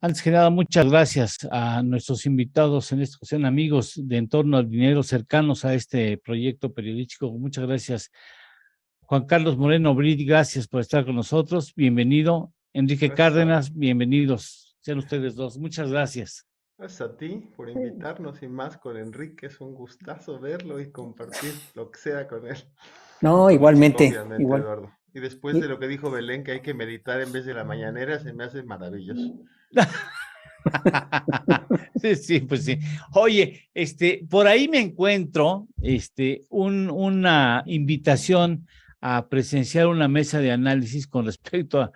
Antes que nada, muchas gracias a nuestros invitados en esta ocasión, amigos de Entorno al Dinero cercanos a este proyecto periodístico. Muchas gracias. Juan Carlos Moreno Brit, gracias por estar con nosotros. Bienvenido. Enrique Gracias Cárdenas, bienvenidos. Sean ustedes dos. Muchas gracias. gracias a ti por invitarnos y más con Enrique. Es un gustazo verlo y compartir lo que sea con él. Y No, con México, igualmente, obviamente, igual. Eduardo. Y después de Y- lo que dijo Belén, que hay que meditar en vez de la mañanera, se me hace maravilloso. Sí, sí, pues sí. Oye, por ahí me encuentro, una invitación a presenciar una mesa de análisis con respecto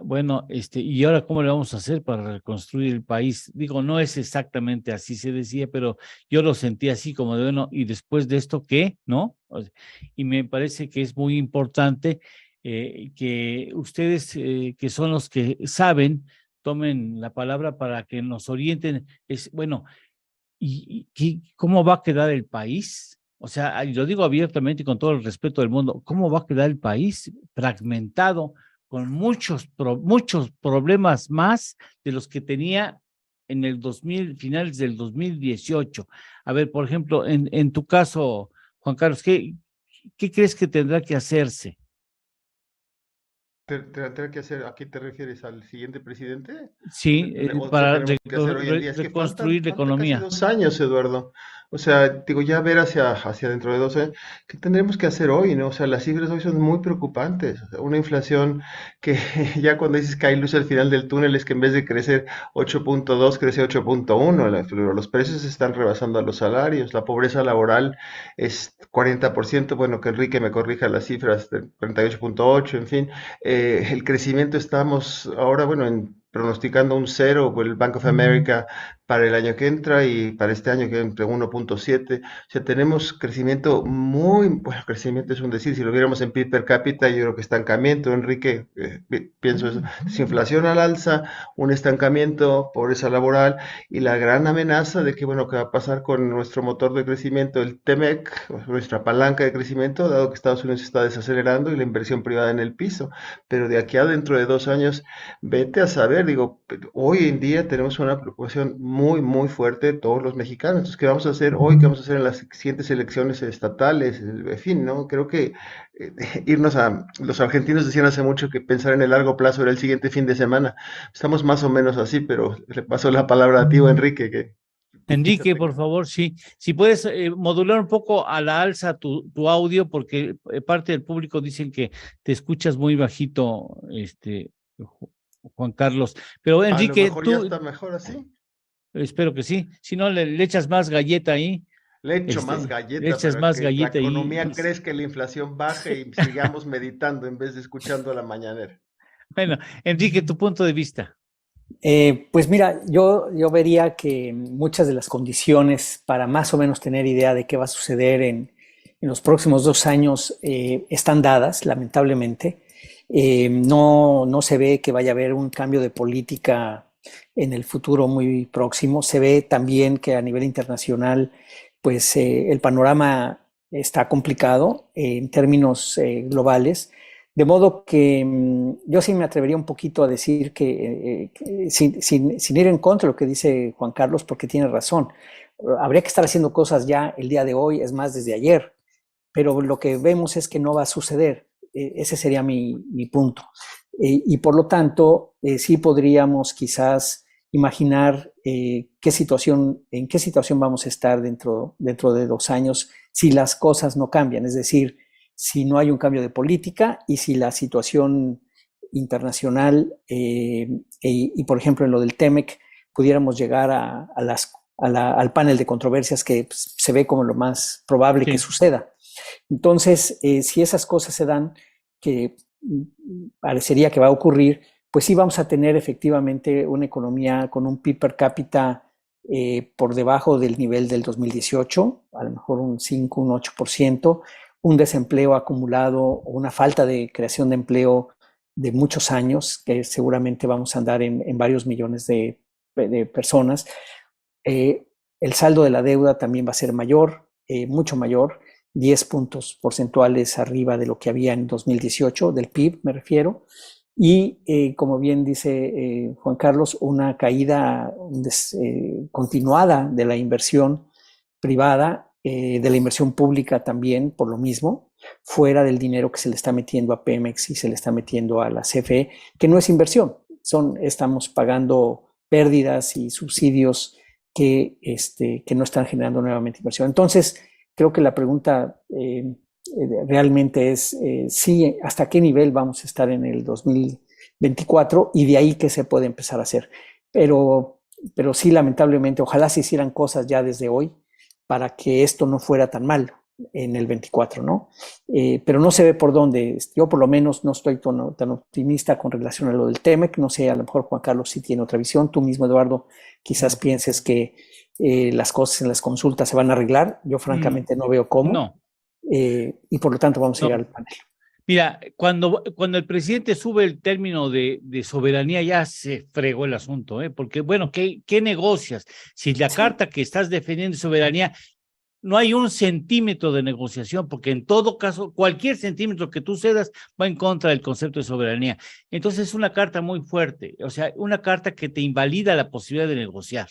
bueno, y ahora cómo le vamos a hacer para reconstruir el país. Digo, no es exactamente así se decía, pero yo lo sentí así como de, bueno, y después de esto, ¿qué? ¿No? Y me parece que es muy importante que ustedes, que son los que saben, tomen la palabra para que nos orienten. Bueno, ¿cómo va a quedar el país? O sea, y lo digo abiertamente y con todo el respeto del mundo, ¿cómo va a quedar el país fragmentado con muchos problemas más de los que tenía en el 2000, finales del 2018? A ver, por ejemplo, en tu caso, Juan Carlos, ¿qué crees que tendrá que hacerse? ¿Tendrá que hacer, ¿a qué te refieres? ¿Al siguiente presidente? Sí, ¿O qué para tenemos que hacer hoy en día? Es que reconstruir la falta casi economía. 2 años, Eduardo. O sea, digo, ya ver hacia dentro de 2 años, ¿qué tendremos que hacer hoy, no? O sea, las cifras hoy son muy preocupantes. O sea, una inflación que ya cuando dices que hay luz al final del túnel es que en vez de crecer 8.2, crece 8.1. Los precios están rebasando a los salarios. La pobreza laboral es 40%. Bueno, que Enrique me corrija las cifras, de 48.8, en fin. El crecimiento estamos ahora, bueno, pronosticando un cero con el Bank of America para el año que entra y para este año que entre 1.7. O sea, tenemos crecimiento bueno, crecimiento es un decir, si lo viéramos en PIB per cápita, yo creo que estancamiento, Enrique, pienso eso, desinflación al alza, un estancamiento, pobreza laboral y la gran amenaza de que, bueno, ¿qué va a pasar con nuestro motor de crecimiento, el TEMEC, nuestra palanca de crecimiento, dado que Estados Unidos está desacelerando y la inversión privada en el piso? Pero de aquí a dentro de 2 años, vete a saber, digo, hoy en día tenemos una preocupación muy, muy fuerte de todos los mexicanos. Entonces, ¿qué vamos a hacer hoy? ¿Qué vamos a hacer en las siguientes elecciones estatales? En fin, ¿no? Creo que irnos a... Los argentinos decían hace mucho que pensar en el largo plazo era el siguiente fin de semana. Estamos más o menos así, pero le paso la palabra a ti, Enrique, que quizá Enrique, por tenga... favor, sí. Si puedes modular un poco a la alza tu audio, porque parte del público dicen que te escuchas muy bajito, Juan Carlos. Pero A lo Enrique, mejor ya tú, está mejor así. espero que sí. Si no, le echas más galleta ahí, Le echo más le galleta echas para más que la galleta economía crezca y la inflación baje y sigamos meditando en vez de escuchando a la mañanera. bueno, Enrique, tu punto de vista. pues mira, yo vería que muchas de las condiciones para más o menos tener idea de qué va a suceder en los próximos 2 años están dadas, lamentablemente. No se ve que vaya a haber un cambio de política en el futuro muy próximo. Se ve también que a nivel internacional, pues el panorama está complicado en términos globales. De modo que yo sí me atrevería un poquito a decir que sin ir en contra de lo que dice Juan Carlos, porque tiene razón, habría que estar haciendo cosas ya el día de hoy, es más, desde ayer, pero lo que vemos es que no va a suceder. Ese sería mi punto. Y por lo tanto, sí podríamos quizás imaginar en qué situación vamos a estar dentro de 2 años si las cosas no cambian, es decir, si no hay un cambio de política y si la situación internacional y por ejemplo en lo del TEMEC pudiéramos llegar al panel de controversias que pues, se ve como lo más probable que Sí. suceda. Entonces, si esas cosas se dan, que parecería que va a ocurrir, pues sí vamos a tener efectivamente una economía con un PIB per cápita por debajo del nivel del 2018, a lo mejor un 5, un 8%, un desempleo acumulado o una falta de creación de empleo de muchos años, que seguramente vamos a andar en varios millones de personas. El saldo de la deuda también va a ser mayor, mucho mayor, 10 puntos porcentuales arriba de lo que había en 2018, del PIB me refiero, Y como bien dice Juan Carlos, una caída continuada de la inversión privada, de la inversión pública también, por lo mismo, fuera del dinero que se le está metiendo a Pemex y se le está metiendo a la CFE, que no es inversión, estamos pagando pérdidas y subsidios que no están generando nuevamente inversión. Entonces, creo que la pregunta realmente es sí, hasta qué nivel vamos a estar en el 2024 y de ahí qué se puede empezar a hacer. Pero sí, lamentablemente, ojalá se hicieran cosas ya desde hoy para que esto no fuera tan malo en el 24, ¿no? Pero no se ve por dónde. Yo por lo menos no estoy tan optimista con relación a lo del TEMEC. No sé, a lo mejor Juan Carlos sí tiene otra visión. Tú mismo, Eduardo, quizás pienses que las cosas en las consultas se van a arreglar. Yo francamente no veo cómo. No. Y por lo tanto vamos a llegar al panel. Mira, cuando el presidente sube el término de soberanía, ya se fregó el asunto, porque, bueno, ¿qué negocias? Si la carta que estás defendiendo es soberanía, no hay un centímetro de negociación, porque en todo caso, cualquier centímetro que tú cedas va en contra del concepto de soberanía. Entonces es una carta muy fuerte, o sea, una carta que te invalida la posibilidad de negociar.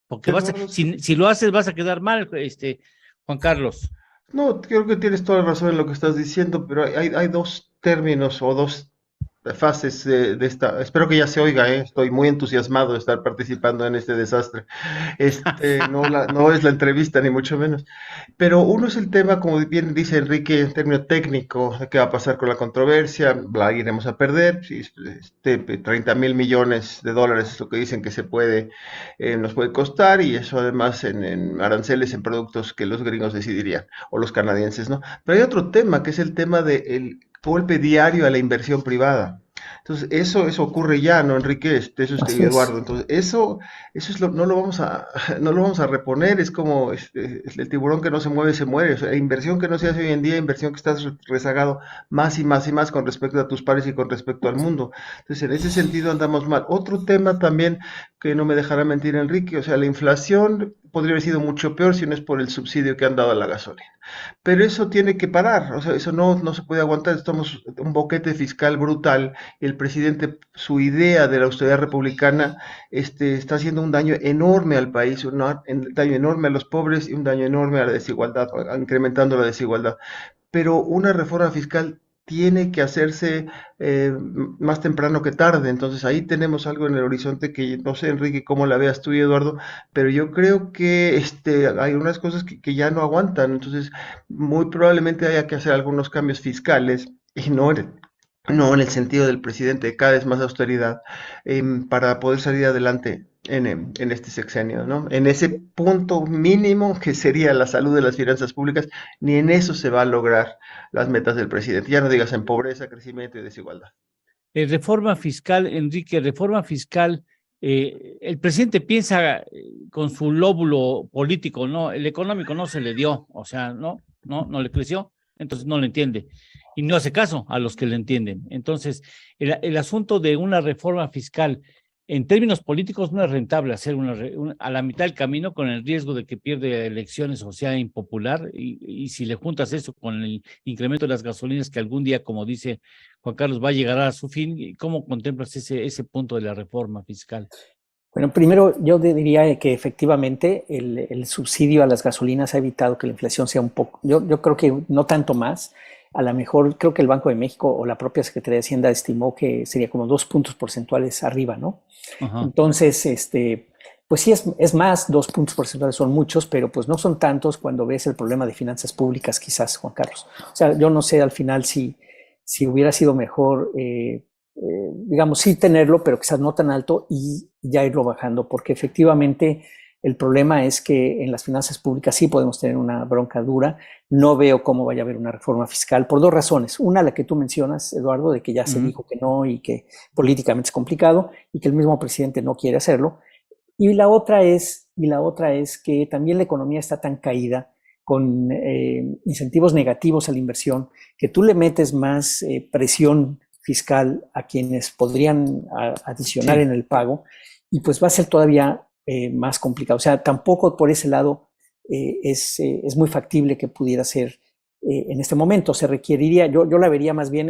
Porque si lo haces vas a quedar mal, Juan Carlos. No, creo que tienes toda la razón en lo que estás diciendo, pero hay dos términos o dos fases de esta. Espero que ya se oiga, estoy muy entusiasmado de estar participando en este desastre. No es la entrevista, ni mucho menos. Pero uno es el tema, como bien dice Enrique, en términos técnico, de qué va a pasar con la controversia, la iremos a perder. Si 30,000 millones de dólares es lo que dicen que nos puede costar, y eso además en aranceles en productos que los gringos decidirían, o los canadienses, ¿no? Pero hay otro tema, que es el tema del golpe diario a la inversión privada. Entonces, eso ocurre ya, ¿no, Enrique? Eso es Eduardo. Entonces, eso no lo vamos a reponer. Es como el tiburón que no se mueve, se muere. O sea, inversión que no se hace hoy en día, inversión que estás rezagado más y más y más con respecto a tus pares y con respecto al mundo. Entonces, en ese sentido andamos mal. Otro tema también que no me dejará mentir Enrique, o sea, la inflación podría haber sido mucho peor si no es por el subsidio que han dado a la gasolina. Pero eso tiene que parar, o sea, eso no se puede aguantar. Estamos un boquete fiscal brutal. El presidente, su idea de la austeridad republicana, está haciendo un daño enorme al país, un daño enorme a los pobres y un daño enorme a la desigualdad, incrementando la desigualdad. Pero una reforma fiscal tiene que hacerse más temprano que tarde. Entonces ahí tenemos algo en el horizonte que no sé, Enrique, cómo la veas tú y Eduardo, pero yo creo que hay unas cosas que ya no aguantan. Entonces muy probablemente haya que hacer algunos cambios fiscales, y no en el sentido del presidente, cada vez más austeridad, para poder salir adelante en este sexenio, ¿no? En ese punto mínimo que sería la salud de las finanzas públicas, ni en eso se va a lograr las metas del presidente. Ya no digas en pobreza, crecimiento y desigualdad. Reforma fiscal, Enrique, reforma fiscal. El presidente piensa con su lóbulo político, ¿no? El económico no se le dio, o sea, no le creció, entonces no lo entiende. Y no hace caso a los que le entienden. Entonces, el asunto de una reforma fiscal, en términos políticos, no es rentable hacer a la mitad del camino, con el riesgo de que pierda elecciones o sea impopular, y si le juntas eso con el incremento de las gasolinas, que algún día, como dice Juan Carlos, va a llegar a su fin, ¿cómo contemplas ese punto de la reforma fiscal? Bueno, primero yo diría que efectivamente el subsidio a las gasolinas ha evitado que la inflación sea un poco, yo creo que no tanto más. A lo mejor creo que el Banco de México o la propia Secretaría de Hacienda estimó que sería como 2 puntos porcentuales arriba, ¿no? Ajá. Entonces, pues sí es más, 2 puntos porcentuales son muchos, pero pues no son tantos cuando ves el problema de finanzas públicas, quizás, Juan Carlos. O sea, yo no sé al final si hubiera sido mejor, digamos, sí tenerlo, pero quizás no tan alto y ya irlo bajando, porque efectivamente el problema es que en las finanzas públicas sí podemos tener una bronca dura. No veo cómo vaya a haber una reforma fiscal por dos razones. Una, la que tú mencionas, Eduardo, de que ya se dijo que no y que políticamente es complicado y que el mismo presidente no quiere hacerlo. Y la otra es que también la economía está tan caída, con incentivos negativos a la inversión, que tú le metes más presión fiscal a quienes podrían adicionar en el pago, y pues va a ser todavía más complicado. O sea, tampoco por ese lado es muy factible que pudiera ser en este momento. Se requeriría, yo la vería más bien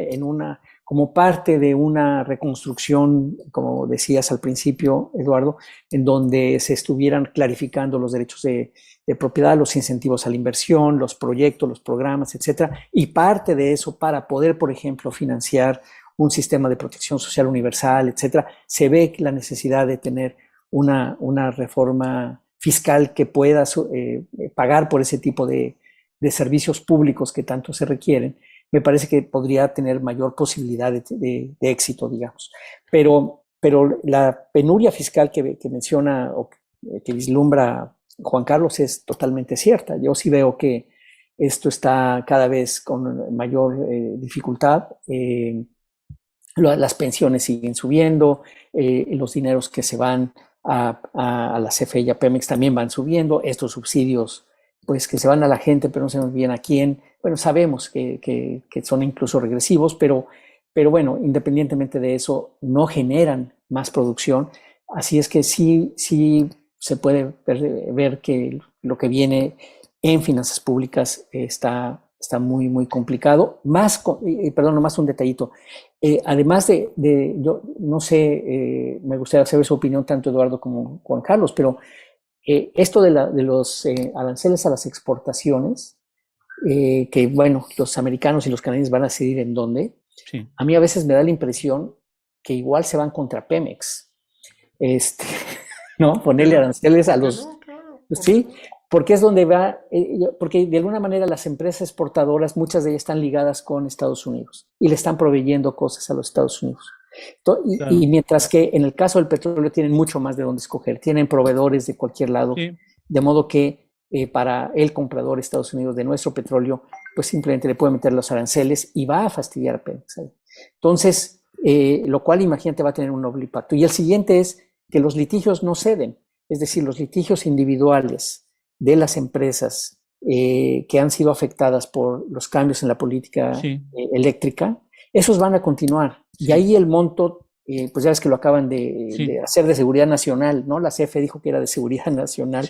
como parte de una reconstrucción, como decías al principio, Eduardo, en donde se estuvieran clarificando los derechos de propiedad, los incentivos a la inversión, los proyectos, los programas, etcétera, y parte de eso para poder, por ejemplo, financiar un sistema de protección social universal, etcétera, se ve la necesidad de tener una reforma fiscal que pueda pagar por ese tipo de servicios públicos que tanto se requieren. Me parece que podría tener mayor posibilidad de éxito, digamos. Pero la penuria fiscal que menciona o que vislumbra Juan Carlos es totalmente cierta. Yo sí veo que esto está cada vez con mayor dificultad. Las pensiones siguen subiendo, los dineros que se van a la CFE y a Pemex también van subiendo, estos subsidios pues que se van a la gente, pero no sabemos bien a quién. Bueno, sabemos que son incluso regresivos, pero bueno, independientemente de eso, no generan más producción. Así es que sí se puede ver que lo que viene en finanzas públicas está muy, muy complicado. Perdón, nomás un detallito. Además yo no sé, me gustaría saber su opinión tanto Eduardo como Juan Carlos, pero esto de los aranceles a las exportaciones, que bueno, los americanos y los canadienses van a decidir en dónde, Sí. a mí a veces me da la impresión que igual se van contra Pemex, ¿no? Ponerle aranceles a los... No, claro, Sí, porque es donde va, porque de alguna manera las empresas exportadoras, muchas de ellas están ligadas con Estados Unidos y le están proveyendo cosas a los Estados Unidos. Claro. Y mientras que en el caso del petróleo tienen mucho más de dónde escoger, tienen proveedores de cualquier lado, Sí. de modo que para el comprador Estados Unidos de nuestro petróleo, pues simplemente le puede meter los aranceles y va a fastidiar a Pemex. Entonces, lo cual imagínate va a tener un doble impacto. Y el siguiente es que los litigios no ceden, es decir, los litigios individuales de las empresas que han sido afectadas por los cambios en la política eléctrica, esos van a continuar. Y ahí el monto, pues ya ves que lo acaban de hacer de seguridad nacional, ¿no? La CFE dijo que era de seguridad nacional,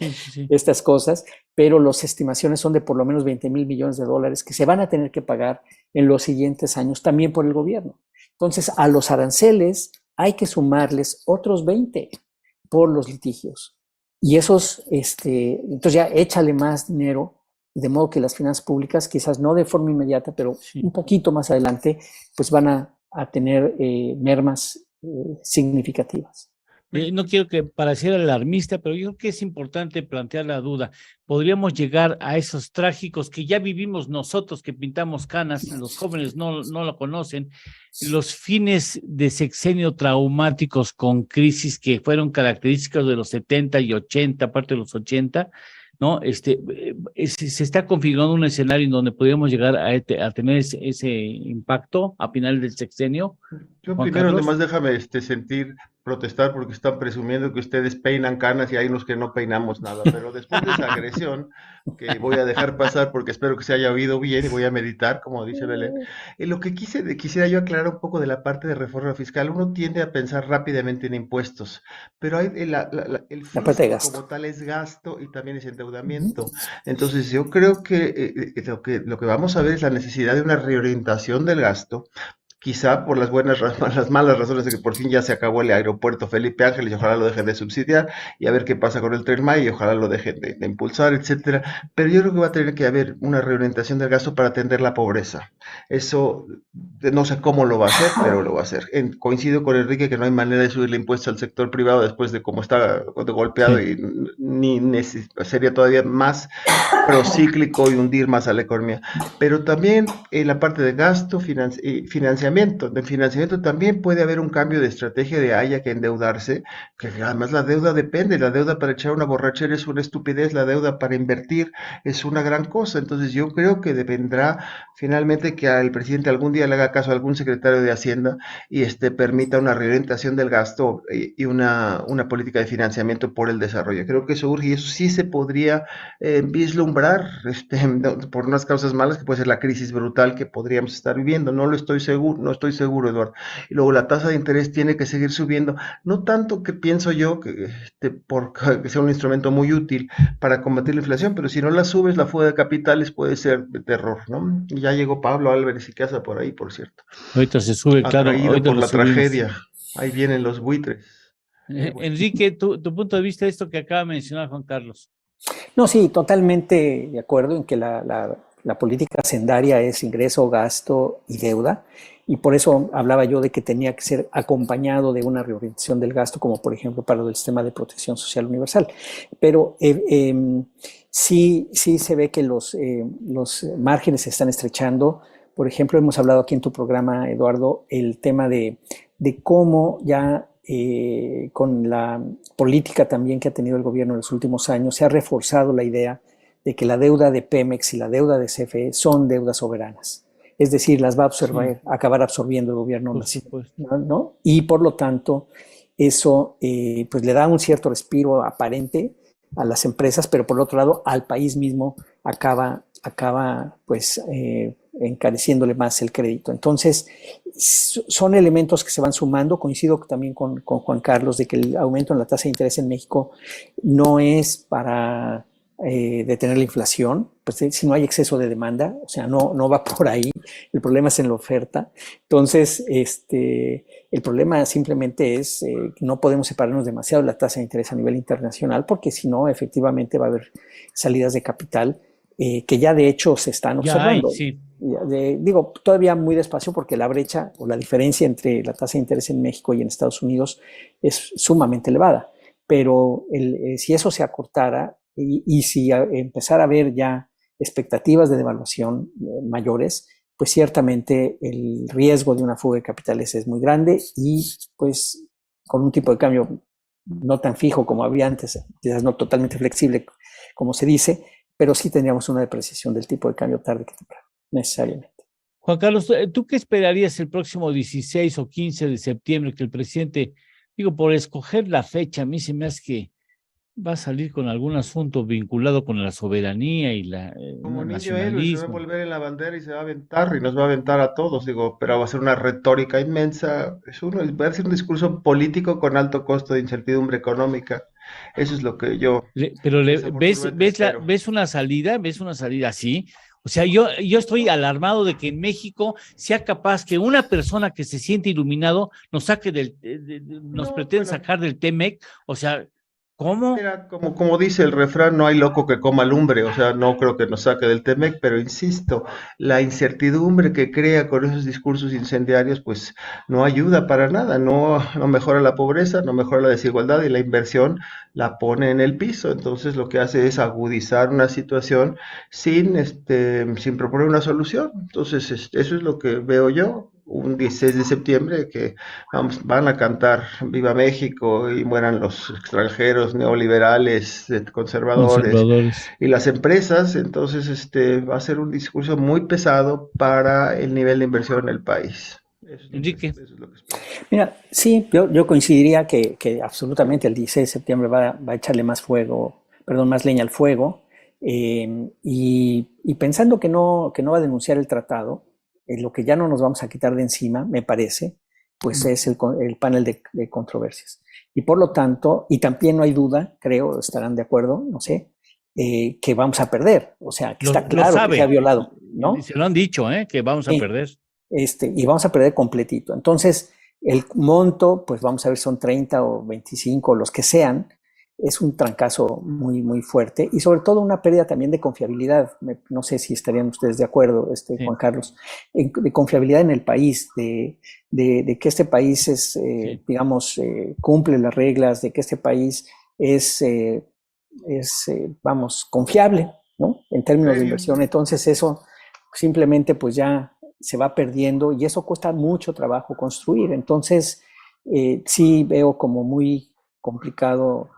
estas cosas, pero las estimaciones son de por lo menos 20,000 millones de dólares que se van a tener que pagar en los siguientes años también por el gobierno. Entonces, a los aranceles hay que sumarles otros 20 por los litigios. Y esos, entonces ya échale más dinero, de modo que las finanzas públicas, quizás no de forma inmediata, pero un poquito más adelante, pues van a tener mermas significativas. No quiero que pareciera alarmista, pero yo creo que es importante plantear la duda. ¿Podríamos llegar a esos trágicos que ya vivimos nosotros, que pintamos canas, los jóvenes no lo conocen, los fines de sexenio traumáticos con crisis que fueron características de los 70 y 80, parte de los 80, ¿no? Se está configurando un escenario en donde podríamos llegar a tener ese impacto a final del sexenio. Yo Juan primero, Carlos. además, déjame protestar porque están presumiendo que ustedes peinan canas y hay unos que no peinamos nada, pero después de esa agresión, que voy a dejar pasar porque espero que se haya oído bien y voy a meditar, como dice Belén, lo que quisiera yo aclarar un poco de la parte de reforma fiscal. Uno tiende a pensar rápidamente en impuestos, pero hay el fisco como tal es gasto y también es endeudamiento. Entonces yo creo que lo que vamos a ver es la necesidad de una reorientación del gasto, quizá por las malas razones de que por fin ya se acabó el aeropuerto Felipe Ángeles y ojalá lo dejen de subsidiar y a ver qué pasa con el Tren Maya y ojalá lo dejen de impulsar, etcétera. Pero yo creo que va a tener que haber una reorientación del gasto para atender la pobreza. Eso no sé cómo lo va a hacer, pero lo va a hacer. Coincido con Enrique que no hay manera de subir el impuesto al sector privado después de cómo está golpeado y sería todavía más procíclico y hundir más a la economía. Pero también en la parte de gasto, financiamiento. De financiamiento también puede haber un cambio de estrategia de haya que endeudarse, que además la deuda depende, la deuda para echar una borrachera es una estupidez, la deuda para invertir es una gran cosa. Entonces yo creo que dependerá finalmente que al presidente algún día le haga caso a algún secretario de Hacienda y permita una reorientación del gasto y una política de financiamiento por el desarrollo. Creo que eso urge y eso sí se podría vislumbrar por unas causas malas que puede ser la crisis brutal que podríamos estar viviendo. No lo estoy seguro, no estoy seguro, Eduardo. Y luego la tasa de interés tiene que seguir subiendo, no tanto que pienso yo que sea un instrumento muy útil para combatir la inflación, pero si no la subes, la fuga de capitales puede ser de terror, ¿no? Y ya llegó Pablo Álvarez y Casa por ahí, por cierto, Ahorita se sube, claro, atraído ahorita por lo la subimos. tragedia. Ahí vienen los buitres. Bueno. Enrique, tu punto de vista de esto que acaba de mencionar Juan Carlos. No, sí, totalmente de acuerdo en que la política hacendaria es ingreso, gasto y deuda, y por eso hablaba yo de que tenía que ser acompañado de una reorientación del gasto, como por ejemplo para el sistema de protección social universal. Pero sí se ve que los márgenes se están estrechando. Por ejemplo, hemos hablado aquí en tu programa, Eduardo, el tema de cómo ya con la política también que ha tenido el gobierno en los últimos años, se ha reforzado la idea de que la deuda de Pemex y la deuda de CFE son deudas soberanas. Es decir, las va a acabar absorbiendo el gobierno nacional, ¿no? Y por lo tanto, eso pues le da un cierto respiro aparente a las empresas, pero por otro lado, al país mismo acaba pues encareciéndole más el crédito. Entonces, son elementos que se van sumando. Coincido también con Juan Carlos de que el aumento en la tasa de interés en México no es para detener la inflación, pues si no hay exceso de demanda, o sea, no va por ahí, el problema es en la oferta. Entonces, el problema simplemente es que no podemos separarnos demasiado de la tasa de interés a nivel internacional, porque si no, efectivamente va a haber salidas de capital que ya de hecho se están observando. Sí. Digo, todavía muy despacio porque la brecha o la diferencia entre la tasa de interés en México y en Estados Unidos es sumamente elevada, pero si eso se acortara y si empezara a haber ya expectativas de devaluación mayores, pues ciertamente el riesgo de una fuga de capitales es muy grande y pues con un tipo de cambio no tan fijo como había antes, quizás no totalmente flexible como se dice, pero sí tendríamos una depreciación del tipo de cambio tarde que temprano, necesariamente. Juan Carlos, ¿tú qué esperarías el próximo 16 o 15 de septiembre que el presidente, digo, por escoger la fecha, a mí se me hace que va a salir con algún asunto vinculado con la soberanía y Como el niño héroe se va a nacionalismo? envolver en la bandera y se va a aventar y nos va a aventar a todos, digo, pero va a ser una retórica inmensa, va a ser un discurso político con alto costo de incertidumbre económica. Eso es lo que yo desafortunadamente espero. ¿Ves una salida? ¿Ves una salida así? O sea, yo estoy alarmado de que en México sea capaz que una persona que se siente iluminado nos saque nos pretende sacar del TEMEC. O sea, ¿cómo? Mira, como dice el refrán, no hay loco que coma lumbre, o sea, no creo que nos saque del Temec, pero insisto, la incertidumbre que crea con esos discursos incendiarios, pues no ayuda para nada, no mejora la pobreza, no mejora la desigualdad y la inversión la pone en el piso, entonces lo que hace es agudizar una situación sin proponer una solución, entonces eso es lo que veo yo. Un 16 de septiembre que van a cantar Viva México y mueran los extranjeros neoliberales, conservadores y las empresas, entonces va a ser un discurso muy pesado para el nivel de inversión en el país. Enrique. Eso es lo que espero. Mira, sí, yo coincidiría que absolutamente el 16 de septiembre va a echarle más leña al fuego, y pensando que no va a denunciar el tratado, lo que ya no nos vamos a quitar de encima, me parece, pues es el panel de controversias. Y por lo tanto, y también no hay duda, creo, estarán de acuerdo, no sé, que vamos a perder. O sea, que está claro que se ha violado, ¿no? Se lo han dicho, que vamos a perder. Y vamos a perder completito. Entonces, el monto, pues vamos a ver, son 30 o 25, los que sean, es un trancazo muy, muy fuerte y sobre todo una pérdida también de confiabilidad. No sé si estarían ustedes de acuerdo, sí. Juan Carlos, de confiabilidad en el país, de que este país es, sí, digamos, cumple las reglas, de que este país es confiable, ¿no? En términos de inversión. Entonces eso simplemente pues ya se va perdiendo y eso cuesta mucho trabajo construir. Entonces sí veo como muy complicado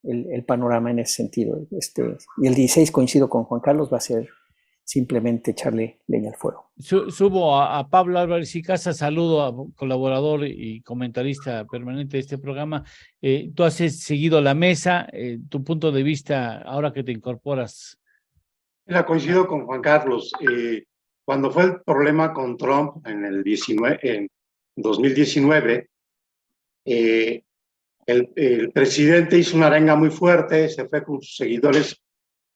el panorama en ese sentido. Y el 16, coincido con Juan Carlos, va a ser simplemente echarle leña al fuego. Subo a Pablo Álvarez y Casa, saludo a colaborador y comentarista permanente de este programa. Tú has seguido la mesa, tu punto de vista ahora que te incorporas. Mira, coincido con Juan Carlos. cuando fue el problema con Trump en 2019, el presidente hizo una arenga muy fuerte, se fue con sus seguidores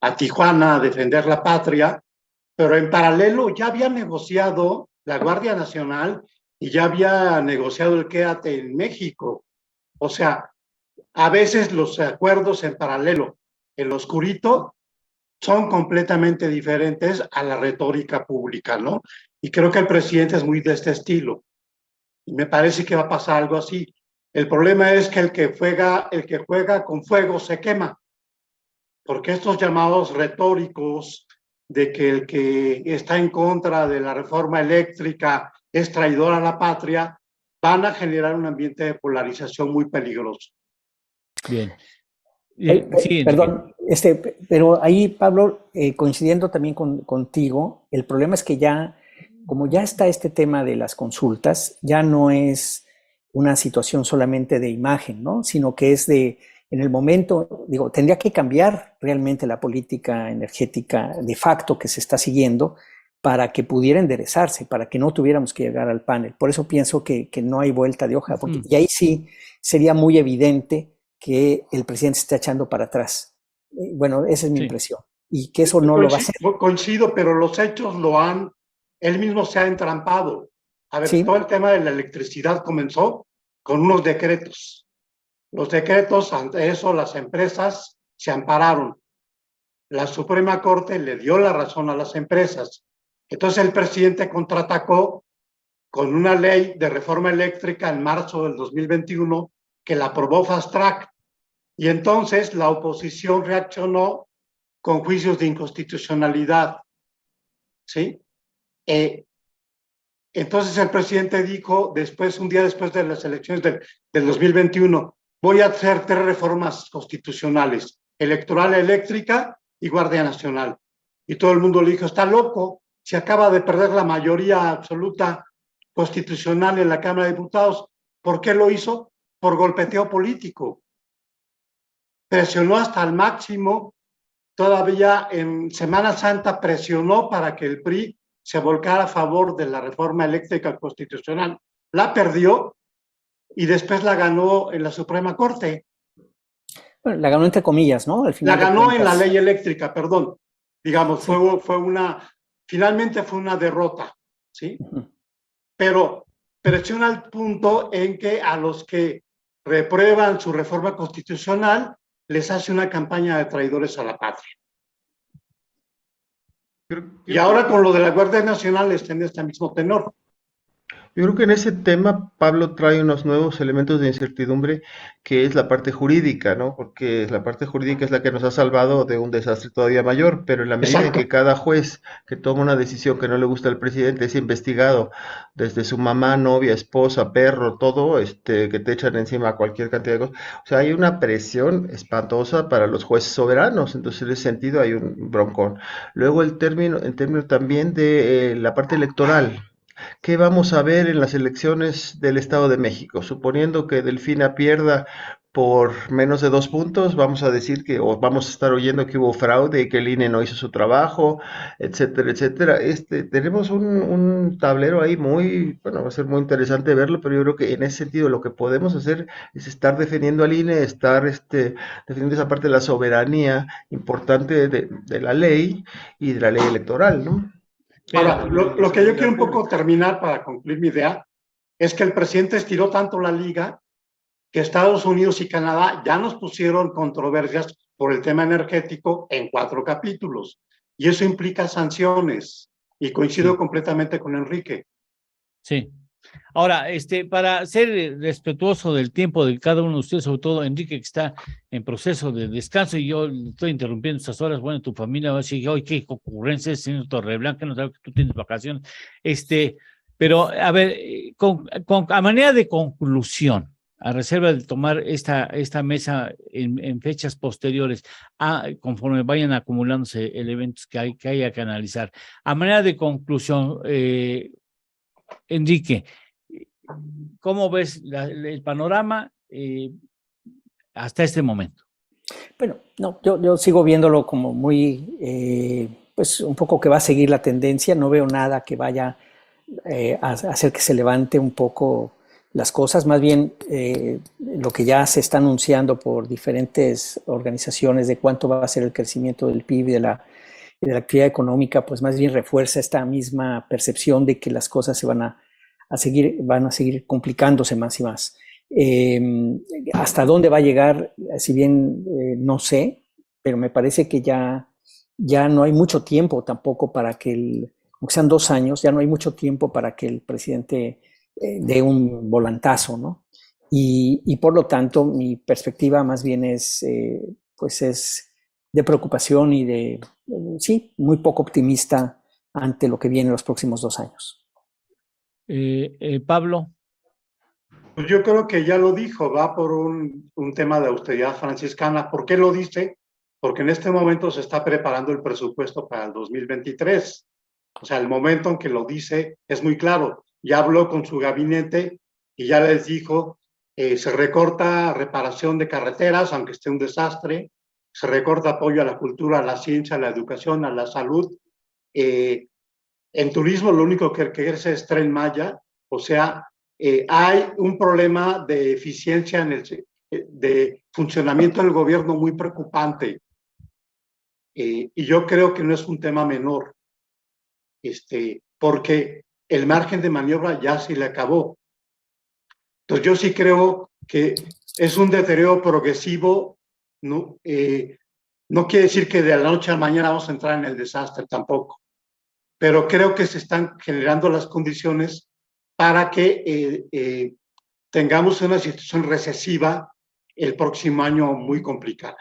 a Tijuana a defender la patria, pero en paralelo ya había negociado la Guardia Nacional y ya había negociado el Quédate en México. O sea, a veces los acuerdos en paralelo, en lo oscurito, son completamente diferentes a la retórica pública, ¿no? Y creo que el presidente es muy de este estilo. Y me parece que va a pasar algo así. El problema es que el que juega con fuego se quema, porque estos llamados retóricos de que el que está en contra de la reforma eléctrica es traidor a la patria, van a generar un ambiente de polarización muy peligroso. Bien. Sí, perdón, pero ahí, Pablo, coincidiendo también contigo, el problema es que ya, como ya está este tema de las consultas, ya no es una situación solamente de imagen, ¿no? Sino que es en el momento, digo, tendría que cambiar realmente la política energética de facto que se está siguiendo para que pudiera enderezarse, para que no tuviéramos que llegar al panel. Por eso pienso que no hay vuelta de hoja, porque, y ahí sí sería muy evidente que el presidente se está echando para atrás. Bueno, esa es mi impresión. Y que eso no lo va a hacer. Coincido, pero los hechos él mismo se ha entrampado. A ver, todo el tema de la electricidad comenzó con unos decretos. Los decretos, ante eso las empresas se ampararon. La Suprema Corte le dio la razón a las empresas. Entonces el presidente contraatacó con una ley de reforma eléctrica en marzo del 2021 que la aprobó Fast Track. Y entonces la oposición reaccionó con juicios de inconstitucionalidad. ¿Sí? Entonces el presidente dijo, un día después de las elecciones del 2021, voy a hacer 3 reformas constitucionales, electoral, eléctrica y Guardia Nacional. Y todo el mundo le dijo, está loco, se acaba de perder la mayoría absoluta constitucional en la Cámara de Diputados. ¿Por qué lo hizo? Por golpeteo político. Presionó hasta el máximo, todavía en Semana Santa presionó para que el PRI se volcara a favor de la reforma eléctrica constitucional. La perdió y después la ganó en la Suprema Corte. Bueno, la ganó entre comillas, ¿no? Al final la ganó en la ley eléctrica, perdón. Digamos, sí. Finalmente fue una derrota, ¿sí? Pero presiona al punto en que a los que reprueban su reforma constitucional les hace una campaña de traidores a la patria. Y ahora con lo de la Guardia Nacional está en este mismo tenor. Yo creo que en ese tema Pablo trae unos nuevos elementos de incertidumbre, que es la parte jurídica, ¿no? Porque la parte jurídica es la que nos ha salvado de un desastre todavía mayor, pero en la medida en que cada juez que toma una decisión que no le gusta al presidente es investigado, desde su mamá, novia, esposa, perro, todo, que te echan encima cualquier cantidad de cosas. O sea, hay una presión espantosa para los jueces soberanos, entonces en ese sentido hay un broncón. Luego en término también de la parte electoral. ¿Qué vamos a ver en las elecciones del Estado de México? Suponiendo que Delfina pierda por menos de 2 puntos, vamos a decir o vamos a estar oyendo que hubo fraude y que el INE no hizo su trabajo, etcétera, etcétera. Tenemos un tablero ahí va a ser muy interesante verlo, pero yo creo que en ese sentido lo que podemos hacer es estar defendiendo al INE, estar defendiendo esa parte de la soberanía importante de la ley y de la ley electoral, ¿no? Ahora, lo que yo quiero un poco terminar para concluir mi idea es que el presidente estiró tanto la liga que Estados Unidos y Canadá ya nos pusieron controversias por el tema energético en 4 capítulos. Y eso implica sanciones. Y coincido completamente con Enrique. Sí. Ahora, para ser respetuoso del tiempo de cada uno de ustedes, sobre todo Enrique, que está en proceso de descanso, y yo estoy interrumpiendo estas horas, bueno, tu familia va a decir, hoy qué ocurrencia, señor Torreblanca, no sabe que tú tienes vacaciones. Pero, a ver, a manera de conclusión, a reserva de tomar esta mesa en fechas posteriores, conforme vayan acumulándose elementos que haya que analizar. A manera de conclusión, Enrique, ¿cómo ves el panorama hasta este momento? Bueno, no, yo sigo viéndolo como muy pues un poco que va a seguir la tendencia. No veo nada que vaya a hacer que se levante un poco las cosas. Más bien lo que ya se está anunciando por diferentes organizaciones de cuánto va a ser el crecimiento del PIB y de la actividad económica, pues más bien refuerza esta misma percepción de que las cosas se van a seguir complicándose más y más. ¿Hasta dónde va a llegar? Si bien no sé, pero me parece que ya no hay mucho tiempo tampoco para que aunque sean 2 años, ya no hay mucho tiempo para que el presidente dé un volantazo, ¿no? Y por lo tanto, mi perspectiva más bien es de preocupación y sí, muy poco optimista ante lo que viene en los próximos 2 años. Pablo. Pues yo creo que ya lo dijo, va por un tema de austeridad franciscana. ¿Por qué lo dice? Porque en este momento se está preparando el presupuesto para el 2023. O sea, el momento en que lo dice es muy claro. Ya habló con su gabinete y ya les dijo, se recorta reparación de carreteras, aunque esté un desastre, se recorta apoyo a la cultura, a la ciencia, a la educación, a la salud. En turismo lo único que crece es Tren Maya, o sea, hay un problema de eficiencia de funcionamiento del gobierno muy preocupante. Y yo creo que no es un tema menor, porque el margen de maniobra ya se le acabó. Entonces yo sí creo que es un deterioro progresivo, no quiere decir que de la noche a la mañana vamos a entrar en el desastre tampoco, pero creo que se están generando las condiciones para que tengamos una situación recesiva el próximo año muy complicada.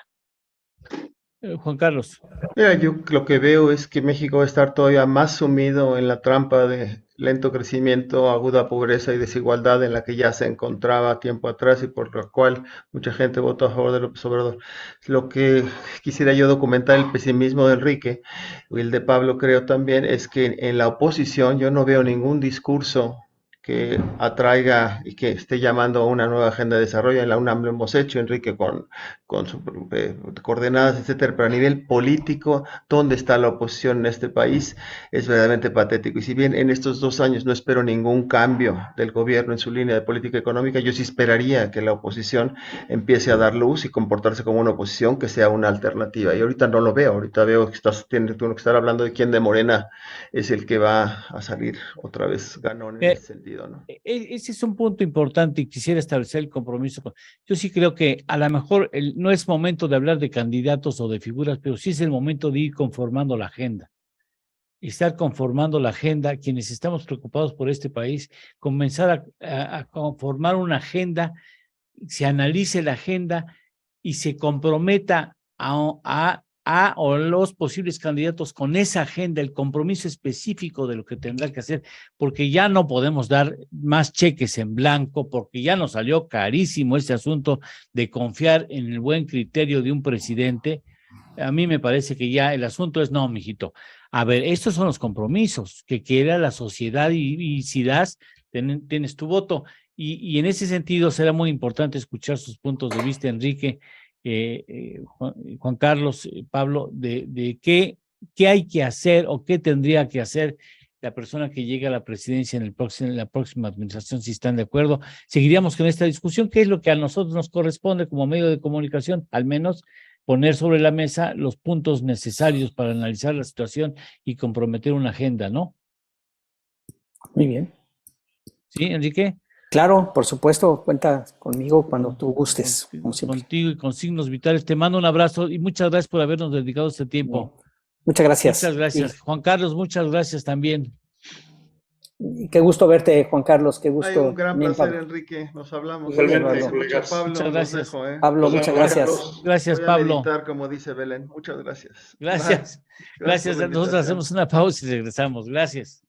Juan Carlos. Mira, yo lo que veo es que México va a estar todavía más sumido en la trampa de lento crecimiento, aguda pobreza y desigualdad en la que ya se encontraba tiempo atrás y por lo cual mucha gente votó a favor de López Obrador. Lo que quisiera yo documentar el pesimismo de Enrique y el de Pablo creo también es que en la oposición yo no veo ningún discurso que atraiga y que esté llamando a una nueva agenda de desarrollo. En la UNAM lo hemos hecho, Enrique, con sus coordenadas, etcétera, pero a nivel político, ¿dónde está la oposición en este país? Es verdaderamente patético. Y si bien en estos 2 años no espero ningún cambio del gobierno en su línea de política económica, yo sí esperaría que la oposición empiece a dar luz y comportarse como una oposición que sea una alternativa. Y ahorita no lo veo, ahorita veo que tienes que estar hablando de quién de Morena es el que va a salir otra vez ganón en ese sentido. ¿No? Ese es un punto importante y quisiera establecer el compromiso. Yo sí creo que a lo mejor no es momento de hablar de candidatos o de figuras, pero sí es el momento de ir conformando la agenda. Estar conformando la agenda, quienes estamos preocupados por este país, comenzar a conformar una agenda, se analice la agenda y se comprometa a los posibles candidatos con esa agenda, el compromiso específico de lo que tendrá que hacer, porque ya no podemos dar más cheques en blanco, porque ya nos salió carísimo este asunto de confiar en el buen criterio de un presidente. A mí me parece que ya el asunto es, no, mijito, a ver, estos son los compromisos que quiera la sociedad y si das, tienes tu voto. Y en ese sentido será muy importante escuchar sus puntos de vista, Enrique, Juan Carlos, Pablo, de qué hay que hacer o qué tendría que hacer la persona que llegue a la presidencia en la próxima administración, si están de acuerdo. Seguiríamos con esta discusión, qué es lo que a nosotros nos corresponde como medio de comunicación, al menos poner sobre la mesa los puntos necesarios para analizar la situación y comprometer una agenda, ¿no? Muy bien. ¿Sí, Enrique? Claro, por supuesto, cuenta conmigo cuando tú gustes. Contigo y con Signos Vitales. Te mando un abrazo y muchas gracias por habernos dedicado este tiempo. Muchas gracias. Muchas gracias. Juan Carlos, muchas gracias también. Qué gusto verte, Juan Carlos, qué gusto. Ay, un gran placer, Enrique. Nos hablamos. Pablo, muchas gracias. Pablo, muchas gracias. Gracias, Voy a Pablo. meditar, como dice Belén. Muchas gracias. Gracias. Gracias. Nosotros hacemos una pausa y regresamos. Gracias.